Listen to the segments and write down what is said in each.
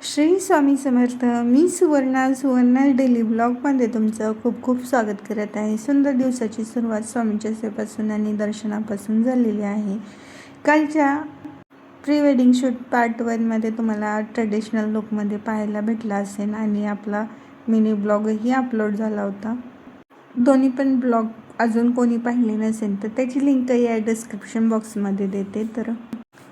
श्री स्वामी समर्थ. मी Suvarna daily ब्लॉगमध्ये तुमचं खूप खूप स्वागत करत आहे. सुंदर दिवसाची सुरुवात स्वामींच्या सेवेपासून आणि दर्शनापासून झालेली आहे. कालच्या प्री वेडिंग शूट पार्ट 1मध्ये तुम्हाला ट्रेडिशनल लुकमध्ये पाहायला भेटला असेल आणि आपला मिनी ब्लॉगही अपलोड झाला होता. दोन्ही पण ब्लॉग अजून कोणी पाहिले नसेल तर त्याची लिंक या डिस्क्रिप्शन बॉक्समध्ये देते. तर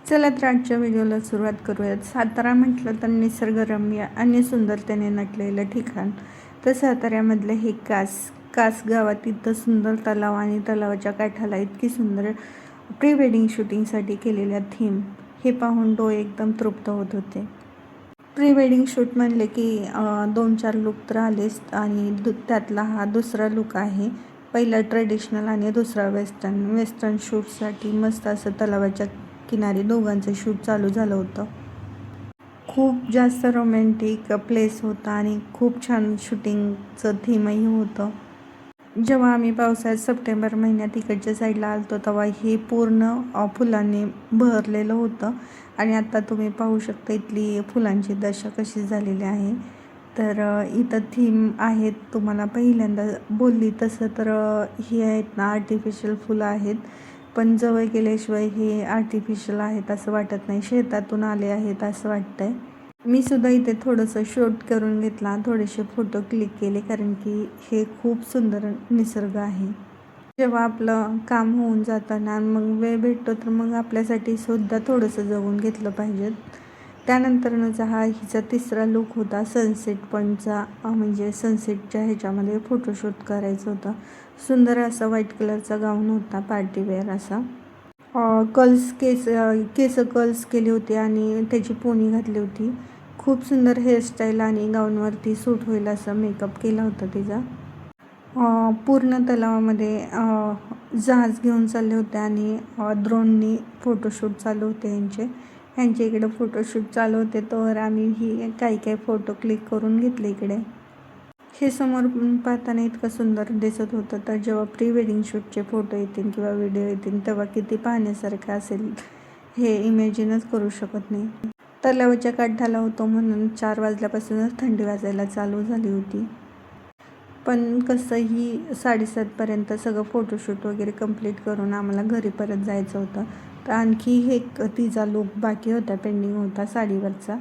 चला तर आजच्या व्हिडिओला सुरुवात करूयात. सातारा म्हटलं तर निसर्गरम्य आणि सुंदरतेने नटलेलं ठिकाण. तर साताऱ्यामधलं हे कास गावात इथं सुंदर तलाव आणि तलावाच्या काठाला इतकी सुंदर प्री वेडिंग शूटिंगसाठी केलेल्या थीम हे पाहून डोळे एकदम तृप्त होत होते. प्री वेडिंग शूट म्हणले की 2-4 लुक तर आलेच आणि त्यातला हा दुसरा लुक आहे. पहिला ट्रेडिशनल आणि दुसरा वेस्टर्न शूटसाठी मस्त असं तलावाच्या किनारी दोघांचं शूट चालू झालं होतं. खूप जास्त रोमॅन्टिक प्लेस होता आणि खूप छान शूटिंगचं थीमही होतं. जेव्हा आम्ही पावसाळ्यात सप्टेंबर महिन्यात इकडच्या साईडला आलतो तेव्हा हे पूर्ण फुलांनी बहरलेलं होतं आणि आता तुम्ही पाहू शकता इथली फुलांची दशा कशी झालेली आहे. तर इथं थीम आहेत, तुम्हाला पहिल्यांदा बोलली तसं तर ही आहेत ना आर्टिफिशियल फुलं आहेत, पण जवळ गेल्याशिवाय हे आर्टिफिशियल आहेत असं वाटत नाही, शेतातून आले आहेत असं वाटतंय. मी सुद्धा इथे थोडंसं शूट करून घेतला, थोडेसे फोटो क्लिक केले कारण की हे खूप सुंदर निसर्ग आहे. जेव्हा आपलं काम होऊन जातं ना मग वेळ भेटतो तर मग आपल्यासाठी सुद्धा थोडंसं जगून घेतलं पाहिजे. त्यानंतरचा हिचा तिसरा लुक होता सनसेट पॉईंटचा, म्हणजे सनसेटच्या ह्याच्यामध्ये फोटोशूट करायचं होतं. सुंदर असा व्हाईट कलरचा गाऊन होता, पार्टीवेअर असा. केस कर्ल्स केली होती आणि त्याची पोनी घातली होती. खूप सुंदर हेअरस्टाईल आणि गाऊनवरती सूट होईल असं मेकअप केला होता तिचा. पूर्ण तलावामध्ये जहाज घेऊन चालले होते आणि ड्रोननी फोटोशूट चालू होते ह्यांच्या इकडे फोटोशूट चालू होते तर आम्ही काही फोटो क्लिक करून घेतले इकडे. हे समोर पाहताना इतकं सुंदर दिसत होतं, तर जेव्हा प्री वेडिंग शूटचे फोटो येतील किंवा व्हिडिओ येतील तेव्हा किती पाहण्यासारखं असेल हे इमॅजिनच करू शकत नाही. तलावाच्या काठाला होतो म्हणून 4 वाजल्यापासूनच थंडी वाजायला चालू झाली होती, पण कसंही 7:30पर्यंत सगळं फोटोशूट वगैरे कंप्लीट करून आम्हाला घरी परत जायचं होतं. तर आणखी एक तिचा लुक बाकी होता, पेंडिंग होता साडीवरचा.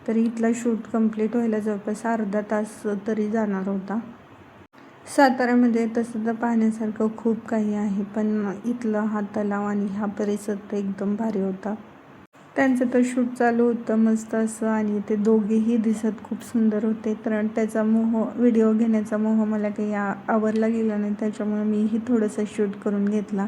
तर इथला शूट कंप्लीट व्हायला जवळपास अर्धा तास तरी जाणार होता. साताऱ्यामध्ये तसं तर पाहण्यासारखं खूप काही आहे, पण इथला हा तलाव आणि हा परिसर तर एकदम भारी होता. त्यांचं तर शूट चालू होतं मस्त असं आणि ते दोघेही दिसत खूप सुंदर होते. तर त्याचा व्हिडिओ घेण्याचा मोह मला काही आवरला गेला नाही, त्याच्यामुळे मीही थोडंसं शूट करून घेतला.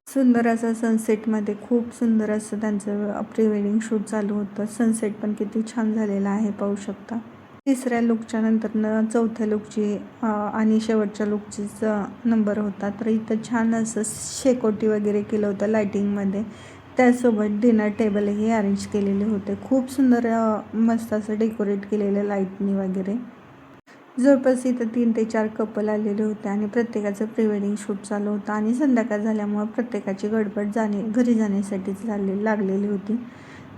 सुंदर असं सनसेटमध्ये खूप सुंदर असं त्यांचं प्री वेडिंग शूट चालू होतं. सनसेट पण किती छान झालेला आहे पाहू शकता. तिसऱ्या लुकच्या नंतर चौथ्या लुकची आणि शेवटच्या लुकचीच नंबर होता. तर इथं छान असं शेकोटी वगैरे केलं होतं लायटिंगमध्ये. त्यासोबत डिनर टेबलही अरेंज केलेले होते. खूप सुंदर मस्त असं डेकोरेट केलेलं लाईटनी वगैरे. जवळपास इथं 3 ते 4 कपल आलेले होते आणि प्रत्येकाचं प्री वेडिंग शूट चालू होतं आणि संध्याकाळ झाल्यामुळं प्रत्येकाची गडबड घरी जाण्यासाठी लागलेली होती.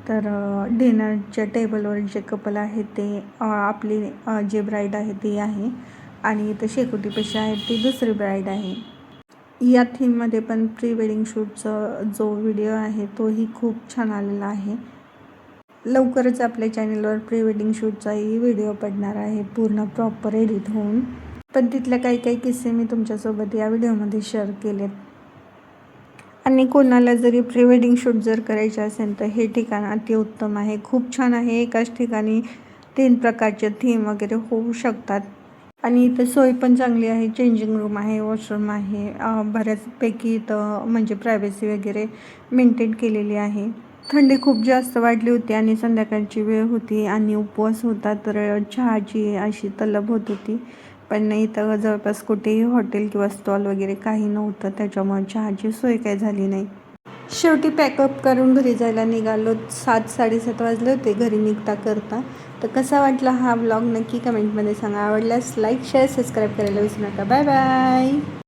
तर डिनरच्या टेबलवर जे कपल आहेत ते आपली जे ब्राईड आहे ती आहे आणि इथं शेकोटीपाशी आहे ती दुसरी ब्राईड आहे. या थीममध्ये पण प्री वेडिंग शूटचा जो व्हिडिओ आहे तोही खूप छान आलेला आहे. लवकरच आपल्या चॅनलवर प्री वेडिंग शूटचाही व्हिडिओ पडणार आहे, पूर्ण प्रॉपर एडिट होऊन. पण तिथल्या काही किस्से मी तुमच्यासोबत या व्हिडिओमध्ये शेअर केलेत. आणि कोणाला जरी प्री वेडिंग शूट जर करायचे असेल तर हे ठिकाण अतिउत्तम आहे, खूप छान आहे. एकाच ठिकाणी 3 प्रकारचे थीम वगैरे होऊ शकतात आणि इथं सोय पण चांगली आहे. चेंजिंग रूम आहे, वॉशरूम आहे, बऱ्याचपैकी इथं म्हणजे प्रायव्हसी वगैरे मेंटेन केलेली आहे. थंडी खूप जास्त वाढली होती आणि संध्याकाळची वेळ होती आणि उपवास होता, तर चहाची अशी तलब होत होती. पण इथं जवळपास कुठेही हॉटेल किंवा स्टॉल वगैरे काही नव्हतं, त्याच्यामुळे चहाची सोय काही झाली नाही. शेवटी पॅकअप करून घरी जायला निघालो. 7-7:30 वाजले होते घरी निघता करता. तर कसा वाटला हा व्लॉग नक्की कमेंटमध्ये सांगा. आवडल्यास लाईक, शेअर, सबस्क्राईब करायला विसरू नका. Bye bye.